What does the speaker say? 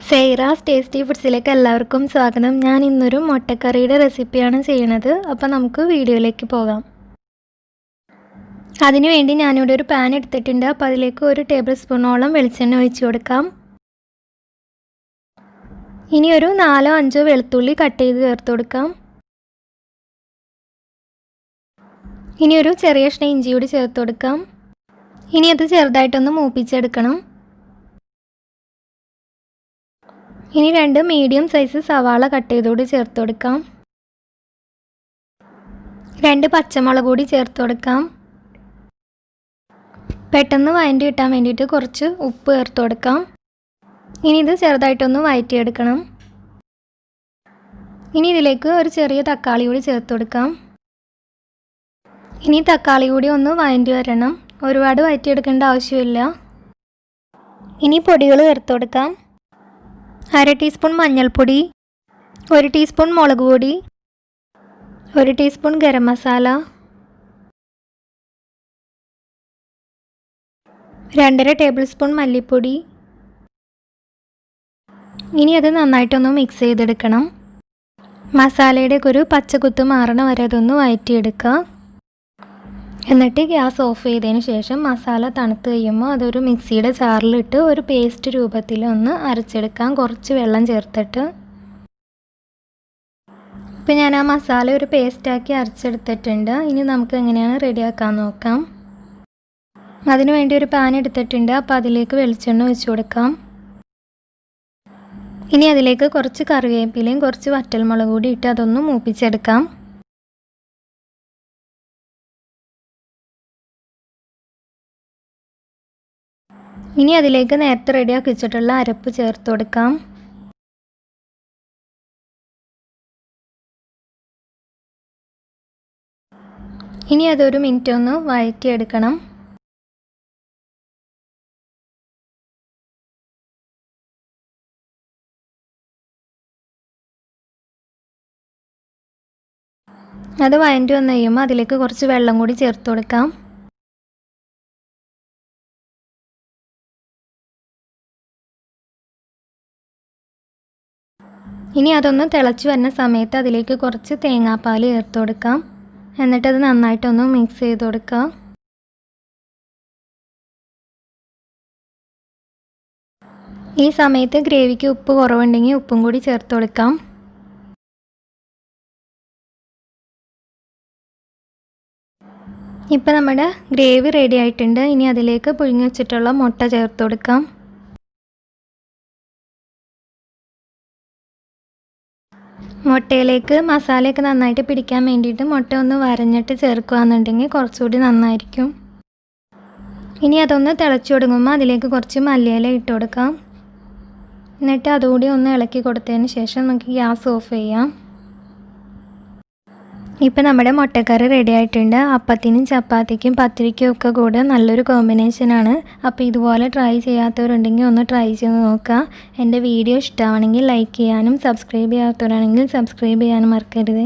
zairas tasty ഫുഡ്സിലേക്ക് എല്ലാവർക്കും സ്വാഗതം. ഞാൻ ഇന്നൊരു മുട്ടക്കറിയുടെ റെസിപ്പിയാണ് ചെയ്യുന്നത്. അപ്പോൾ നമുക്ക് വീഡിയോയിലേക്ക് പോകാം. അതിനുവേണ്ടി ഞാനിവിടെ ഒരു പാൻ എടുത്തിട്ടുണ്ട്. അപ്പോൾ അതിലേക്ക് 1 ടേബിൾ സ്പൂണോളം വെളിച്ചെണ്ണ ഒഴിച്ചു കൊടുക്കാം. ഇനി ഒരു 4-5 വെളുത്തുള്ളി കട്ട് ചെയ്ത് ചേർത്ത് കൊടുക്കാം. ഇനി ഒരു ചെറിയ കഷ്ണം ഇഞ്ചി കൂടി ചേർത്ത് കൊടുക്കാം. ഇനി അത് ചെറുതായിട്ടൊന്ന് മൂപ്പിച്ചെടുക്കണം. ഇനി 2 മീഡിയം സൈസ് സവാള കട്ട് ചെയ്തുകൂടി ചേർത്ത് കൊടുക്കാം. 2 പച്ചമുളക് കൂടി ചേർത്ത് കൊടുക്കാം. പെട്ടെന്ന് വഴറ്റി കിട്ടാൻ വേണ്ടിയിട്ട് കുറച്ച് ഉപ്പ് ചേർത്ത് കൊടുക്കാം. ഇനി ഇത് ചെറുതായിട്ടൊന്ന് വഴറ്റിയെടുക്കണം. ഇനി ഇതിലേക്ക് ഒരു ചെറിയ തക്കാളി കൂടി ചേർത്ത് കൊടുക്കാം. ഇനി തക്കാളി കൂടി ഒന്ന് വഴറ്റി വരണം. ഒരുപാട് വഴറ്റിയെടുക്കേണ്ട ആവശ്യമില്ല. ഇനി പൊടികൾ ചേർത്ത് കൊടുക്കാം. 1/2 ടീസ്പൂൺ മഞ്ഞൾപ്പൊടി, 1 ടീസ്പൂൺ മുളക് പൊടി, 1 teaspoon garam masala, 2.5 table spoon മല്ലിപ്പൊടി. ഇനി അത് നന്നായിട്ടൊന്ന് മിക്സ് ചെയ്തെടുക്കണം. മസാലയുടെ ഒരു പച്ചക്കുത്ത് മാറണ വരെ അതൊന്ന് വഴറ്റിയെടുക്കുക. എന്നിട്ട് ഗ്യാസ് ഓഫ് ചെയ്തതിന് ശേഷം മസാല തണുത്ത് കഴിയുമ്പോൾ അതൊരു മിക്സിയുടെ ജാറിലിട്ട് ഒരു പേസ്റ്റ് രൂപത്തിൽ ഒന്ന് അരച്ചെടുക്കാം, കുറച്ച് വെള്ളം ചേർത്തിട്ട്. ഇപ്പം ഞാൻ ആ മസാല ഒരു പേസ്റ്റാക്കി അരച്ചെടുത്തിട്ടുണ്ട്. ഇനി നമുക്ക് എങ്ങനെയാണ് റെഡിയാക്കാൻ നോക്കാം. അതിനു വേണ്ടി ഒരു പാൻ എടുത്തിട്ടുണ്ട്. അപ്പോൾ അതിലേക്ക് വെളിച്ചെണ്ണ ഒഴിച്ച് കൊടുക്കാം. ഇനി അതിലേക്ക് കുറച്ച് കറിവേപ്പിലയും കുറച്ച് വറ്റൽമുളക് കൂടി ഇട്ട് അതൊന്ന് മൂപ്പിച്ചെടുക്കാം. ഇനി അതിലേക്ക് നേരത്തെ റെഡിയാക്കി വെച്ചിട്ടുള്ള അരപ്പ് ചേർത്ത് കൊടുക്കാം. ഇനി അതൊരു മിനിറ്റ് ഒന്ന് വഴറ്റിയെടുക്കണം. അത് വഴറ്റി വന്ന് കഴിയുമ്പോൾ അതിലേക്ക് കുറച്ച് വെള്ളം കൂടി ചേർത്ത് കൊടുക്കാം. ഇനി അതൊന്ന് തിളച്ച് വരുന്ന സമയത്ത് അതിലേക്ക് കുറച്ച് തേങ്ങാപ്പാൽ ചേർത്ത് കൊടുക്കാം. എന്നിട്ടത് നന്നായിട്ടൊന്ന് മിക്സ് ചെയ്ത് കൊടുക്കുക. ഈ സമയത്ത് ഗ്രേവിക്ക് ഉപ്പ് കുറവുണ്ടെങ്കിൽ ഉപ്പും കൂടി ചേർത്ത് കൊടുക്കാം. ഇപ്പം നമ്മുടെ ഗ്രേവി റെഡി ആയിട്ടുണ്ട്. ഇനി അതിലേക്ക് പുഴുങ്ങി വെച്ചിട്ടുള്ള മുട്ട ചേർത്ത് കൊടുക്കാം. മുട്ടയിലേക്ക് മസാലയൊക്കെ നന്നായിട്ട് പിടിക്കാൻ വേണ്ടിയിട്ട് മുട്ട ഒന്ന് വരഞ്ഞിട്ട് ചേർക്കുകയെന്നുണ്ടെങ്കിൽ കുറച്ചുകൂടി നന്നായിരിക്കും. ഇനി അതൊന്ന് തിളച്ച് തുടങ്ങുമ്പോൾ അതിലേക്ക് കുറച്ച് മല്ലിയില ഇട്ട് കൊടുക്കാം. എന്നിട്ട് അതുകൂടി ഒന്ന് ഇളക്കി കൊടുത്തതിന് ശേഷം നമുക്ക് ഗ്യാസ് ഓഫ് ചെയ്യാം. ഇപ്പം നമ്മുടെ മുട്ടക്കറി റെഡി ആയിട്ടുണ്ട്. അപ്പത്തിനും ചപ്പാത്തിക്കും പത്തിരിക്കും ഒക്കെ കൂടെ നല്ലൊരു കോമ്പിനേഷനാണ്. അപ്പോൾ ഇതുപോലെ ട്രൈ ചെയ്യാത്തവരുണ്ടെങ്കിൽ ഒന്ന് ട്രൈ ചെയ്ത് നോക്കുക. എൻ്റെ വീഡിയോ ഇഷ്ടമാണെങ്കിൽ ലൈക്ക് ചെയ്യാനും സബ്സ്ക്രൈബ് ചെയ്യാത്തവരാണെങ്കിൽ സബ്സ്ക്രൈബ് ചെയ്യാനും മറക്കരുത്.